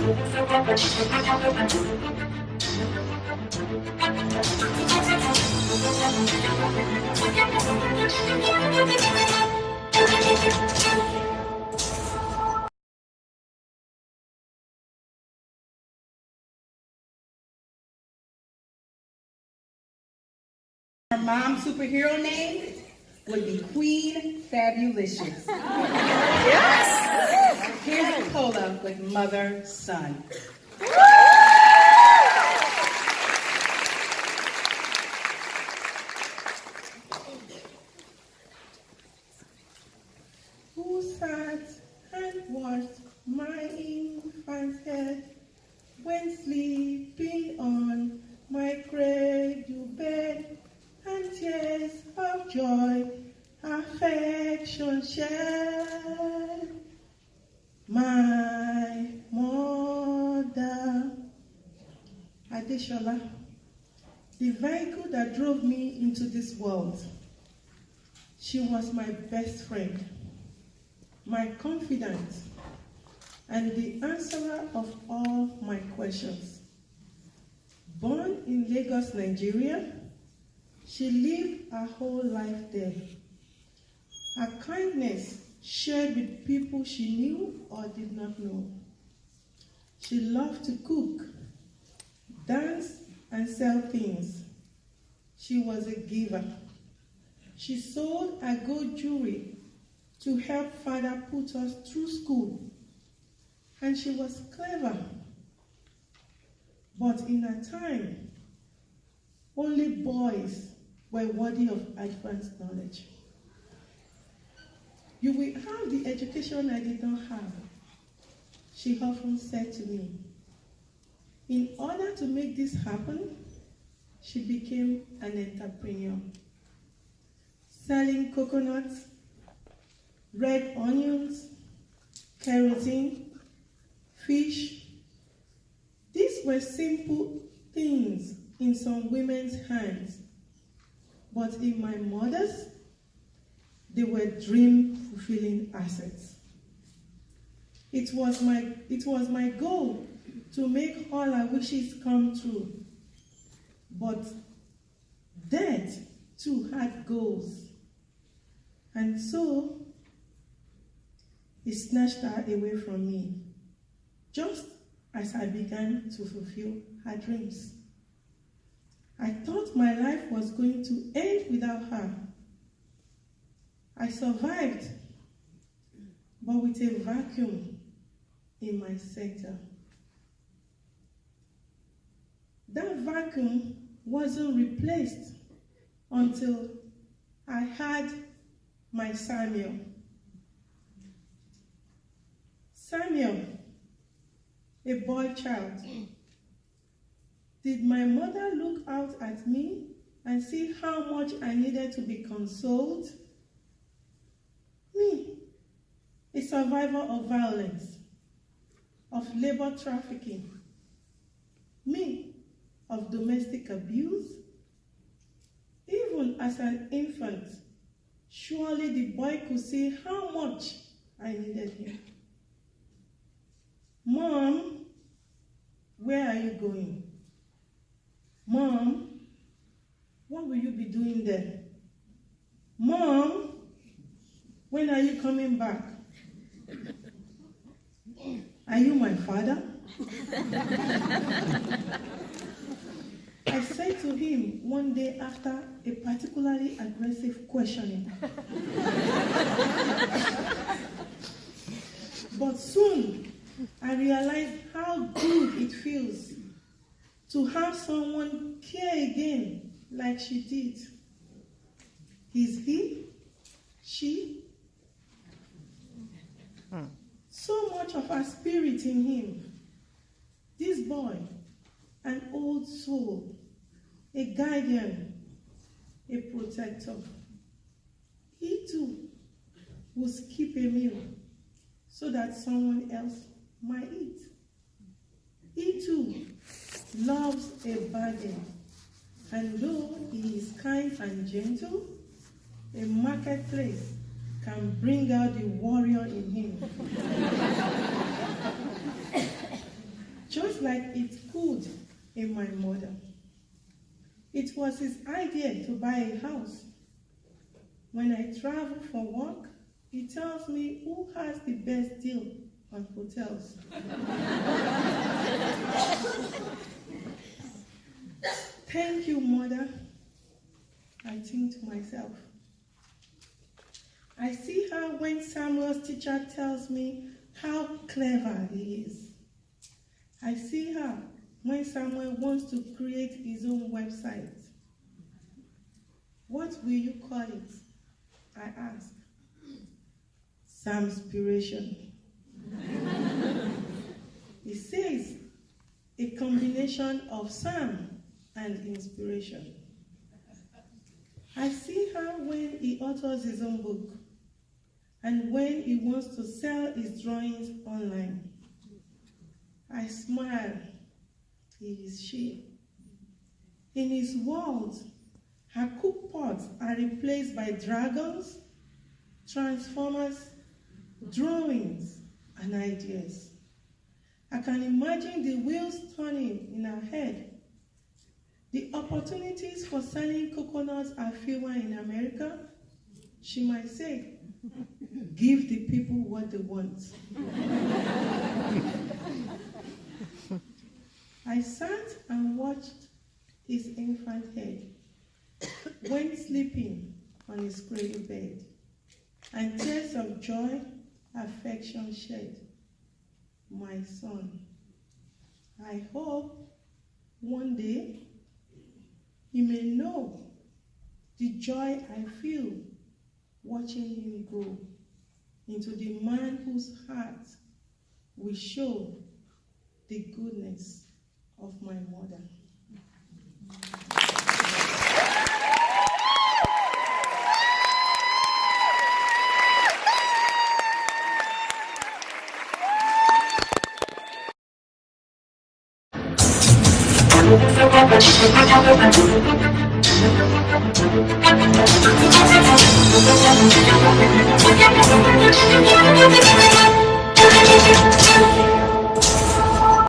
Her mom's superhero name would be Queen Fabulicious. Yes! Here's Bukola with Mother Son. Who sat and watched my infant head when sleeping on my cradle bed, and tears of joy, affection shed? My mother, Adeshola, the vehicle that drove me into this world. She was my best friend, my confidant, and the answerer of all my questions. Born in Lagos, Nigeria, she lived her whole life there. Her kindness shared with people she knew or did not know. She loved to cook, dance, and sell things. She was a giver. She sold her gold jewelry to help father put us through school. And she was clever. But in her time, only boys were worthy of advanced knowledge. You will have the education I did not have, she often said to me. In order to make this happen, she became an entrepreneur, selling coconuts, red onions, kerosene, fish. These were simple things in some women's hands, but in my mother's, they were dream-fulfilling assets. It was my goal to make all our wishes come true. But death too had goals. And so, it snatched her away from me, just as I began to fulfill her dreams. I thought my life was going to end without her. I survived, but with a vacuum in my center. That vacuum wasn't replaced until I had my Samuel. Samuel, a boy child. Did my mother look out at me and see how much I needed to be consoled? Me, a survivor of violence, of labor trafficking. Me, of domestic abuse. Even as an infant, surely the boy could see how much I needed him. Mom, where are you going? Mom, what will you be doing there? Mom, when are you coming back? Are you my father? I said to him one day after a particularly aggressive questioning. But soon, I realized how good it feels to have someone care again like she did. Is he? She? So much of our spirit in him. This boy, an old soul, a guardian, a protector. He too will skip a meal so that someone else might eat. He too loves a bargain, and though he is kind and gentle, a marketplace can bring out the warrior in him. feels like it's good in my mother. It was his idea to buy a house. When I travel for work, he tells me who has the best deal on hotels. Thank you, Mother, I think to myself. I see her when Samuel's teacher tells me how clever he is. I see her when Samuel wants to create his own website. What will you call it? I ask. Samspiration. He says a combination of Sam and inspiration. I see her when he authors his own book and when he wants to sell his drawings online. I smile. He is she. In his world, her cook pots are replaced by dragons, transformers, drawings, and ideas. I can imagine the wheels turning in her head. The opportunities for selling coconuts are fewer in America. She might say, give the people what they want. I sat and watched his infant head when sleeping on his cradle bed, and tears of joy, affection shed. My son, I hope one day he may know the joy I feel watching him grow into the man whose heart will show the goodness of my mother.